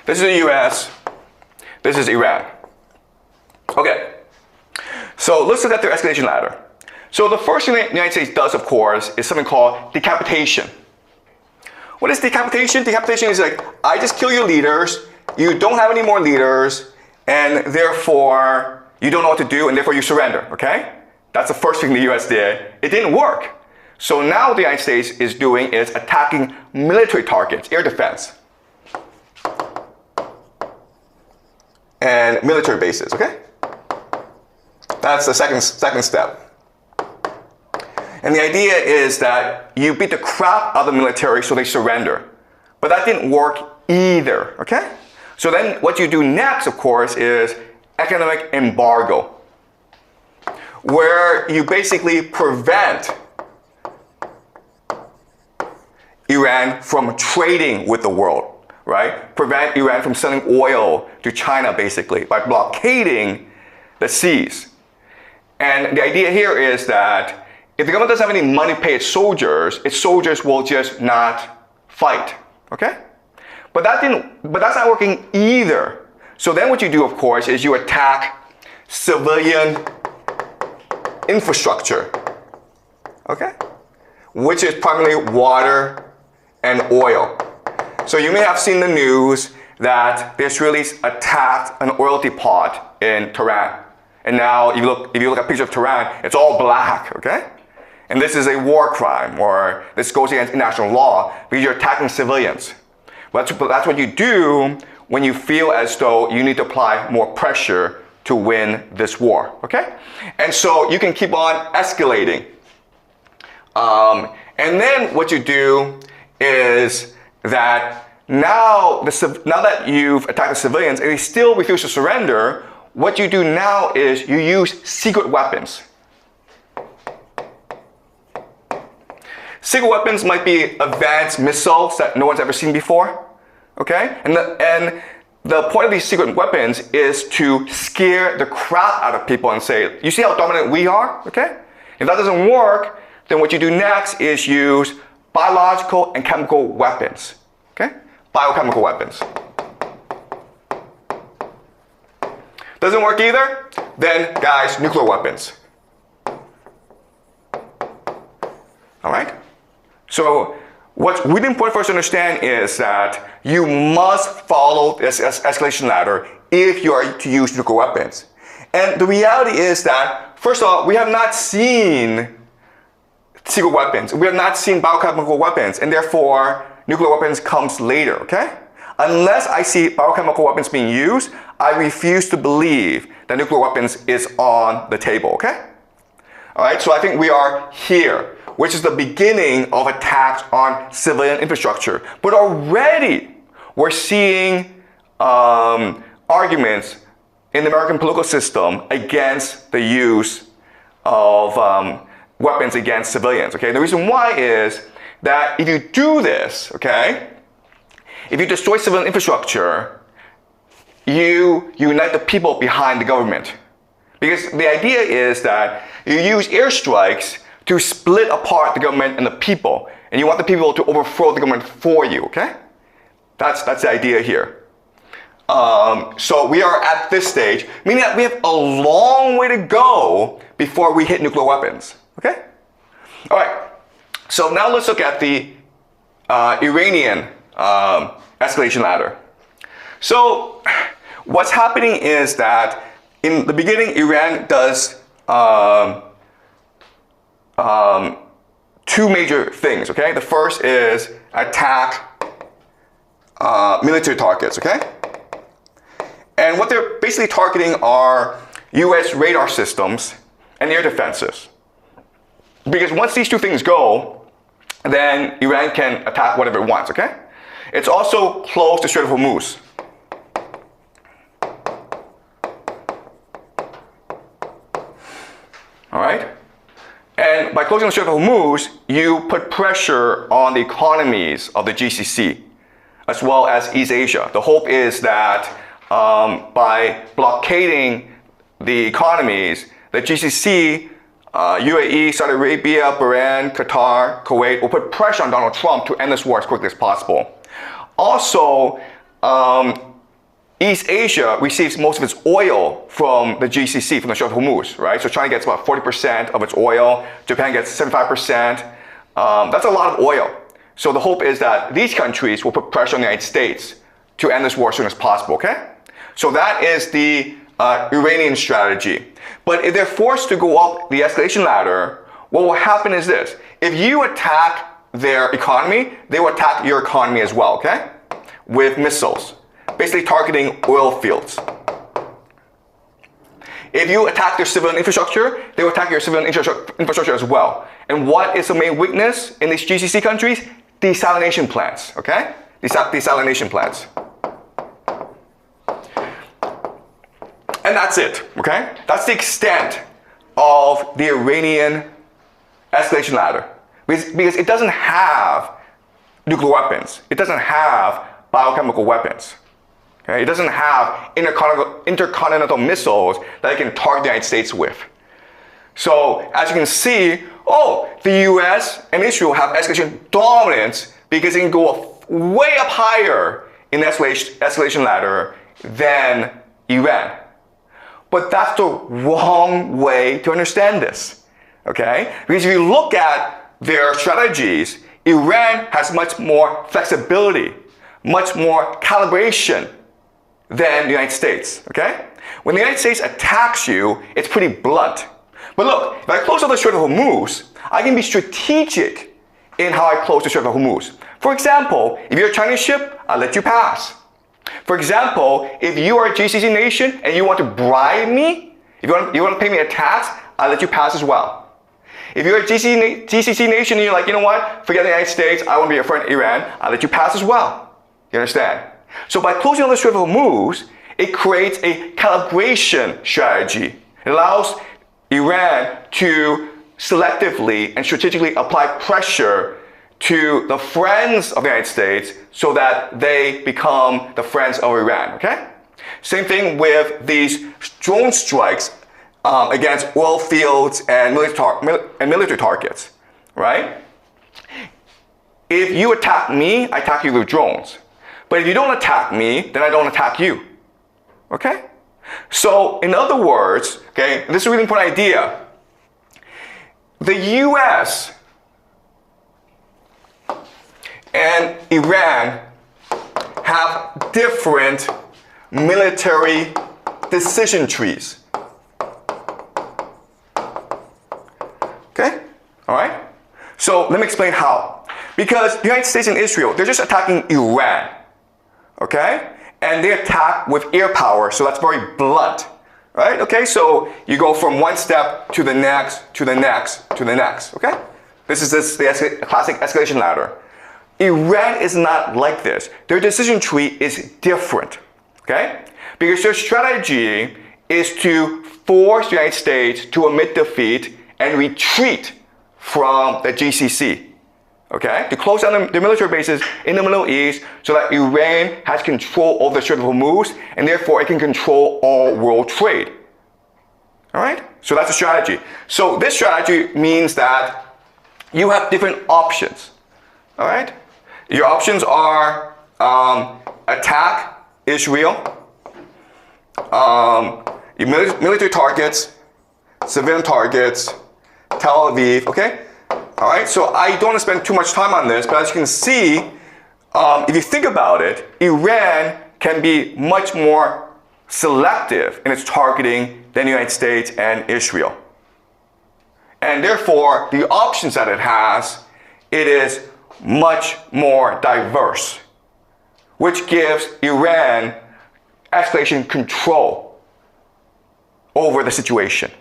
This is the US. This is Iran. Okay. So let's look at their escalation ladder. So the first thing the United States does, of course, is something called decapitation. What is decapitation? Decapitation is like, I just kill your leaders, you don't have any more leaders, and therefore you don't know what to do, and therefore you surrender, okay? That's the first thing the US did. It didn't work. So now what the United States is doing is attacking military targets, air defense, and military bases, okay? That's the second step. And the idea is that you beat the crap out of the military so they surrender. But that didn't work either, okay? So then what you do next, of course, is economic embargo, where you basically prevent Iran from trading with the world, right? Prevent Iran from selling oil to China, basically, by blockading the seas. And the idea here is that if the government doesn't have any money to pay its soldiers will just not fight, okay? But that's not working either. So then what you do, of course, is you attack civilian infrastructure, okay? Which is primarily water and oil. So you may have seen the news that the Israelis attacked an oil depot in Tehran. And now if you look at a picture of Tehran, it's all black, okay? And this is a war crime, or this goes against international law because you're attacking civilians. But that's what you do when you feel as though you need to apply more pressure to win this war, okay? And so you can keep on escalating. And then what you do is that now that you've attacked the civilians and they still refuse to surrender, what you do now is you use secret weapons. Secret weapons might be advanced missiles that no one's ever seen before, okay? And the point of these secret weapons is to scare the crap out of people and say, you see how dominant we are, okay? If that doesn't work, then what you do next is use biological and chemical weapons, okay? Biochemical weapons. Doesn't work either? Then, guys, nuclear weapons. All right? So what's really important for us to understand is that you must follow this escalation ladder if you are to use nuclear weapons. And the reality is that, first of all, we have not seen secret weapons. We have not seen biochemical weapons, and therefore nuclear weapons comes later, okay? Unless I see biochemical weapons being used, I refuse to believe that nuclear weapons is on the table, okay? All right, so I think we are here, which is the beginning of attacks on civilian infrastructure. But already we're seeing arguments in the American political system against the use of weapons against civilians, okay? The reason why is that if you do this, okay, if you destroy civilian infrastructure, you unite the people behind the government. Because the idea is that you use airstrikes to split apart the government and the people. And you want the people to overthrow the government for you, okay? That's the idea here. So we are at this stage, meaning that we have a long way to go before we hit nuclear weapons, okay? All right, so now let's look at the Iranian escalation ladder. So what's happening is that in the beginning, Iran does two major things, okay? The first is attack military targets, okay? And what they're basically targeting are US radar systems and air defenses. Because once these two things go, then Iran can attack whatever it wants, okay? It's also close to Strait of Hormuz. All right? And by closing the Strait of Hormuz, you put pressure on the economies of the GCC, as well as East Asia. The hope is that by blockading the economies, the GCC, UAE, Saudi Arabia, Bahrain, Qatar, Kuwait will put pressure on Donald Trump to end this war as quickly as possible. Also, East Asia receives most of its oil from the GCC, from the Strait of Hormuz, right? So China gets about 40% of its oil. Japan gets 75%. That's a lot of oil. So the hope is that these countries will put pressure on the United States to end this war as soon as possible, okay? So that is the Iranian strategy. But if they're forced to go up the escalation ladder, what will happen is this. If you attack their economy, they will attack your economy as well, okay? With missiles, basically targeting oil fields. If you attack their civilian infrastructure, they will attack your civilian infrastructure as well. And what is the main weakness in these GCC countries? Desalination plants, okay? Desalination plants. And that's it, okay? That's the extent of the Iranian escalation ladder. Because it doesn't have nuclear weapons. It doesn't have biochemical weapons. Okay? It doesn't have intercontinental missiles that it can target the United States with. So as you can see, the US and Israel have escalation dominance because they can go way up higher in the escalation ladder than Iran. But that's the wrong way to understand this, okay? Because if you look at their strategies, Iran has much more flexibility, much more calibration than the United States, okay? When the United States attacks you, it's pretty blunt. But look, if I close out the Strait of Hormuz, I can be strategic in how I close the Strait of Hormuz. For example, if you're a Chinese ship, I'll let you pass. For example, if you are a GCC nation and you want to bribe me, if you want to pay me a tax, I'll let you pass as well. If you're a GCC nation and you're like, you know what, forget the United States, I want to be a friend of Iran, I'll let you pass as well. You understand? So by closing on the Strait of Hormuz, it creates a calibration strategy. It allows Iran to selectively and strategically apply pressure to the friends of the United States so that they become the friends of Iran, okay? Same thing with these drone strikes against oil fields and military targets, right? If you attack me, I attack you with drones. But if you don't attack me, then I don't attack you, okay? So in other words, okay, this is a really important idea. The US and Iran have different military decision trees. Okay? All right? So let me explain how. Because the United States and Israel, they're just attacking Iran. Okay? And they attack with air power, so that's very blunt. Right? Okay? So you go from one step to the next, to the next, to the next. Okay? This is the classic escalation ladder. Iran is not like this. Their decision tree is different, okay? Because their strategy is to force the United States to admit defeat and retreat from the GCC, okay? To close down the military bases in the Middle East so that Iran has control over the Strait of Hormuz and therefore it can control all world trade, all right? So that's the strategy. So this strategy means that you have different options, all right? Your options are attack Israel, military targets, civilian targets, Tel Aviv, okay? All right, so I don't want to spend too much time on this, but as you can see, if you think about it, Iran can be much more selective in its targeting than the United States and Israel. And therefore, the options that it has, it is much more diverse, which gives Iran escalation control over the situation.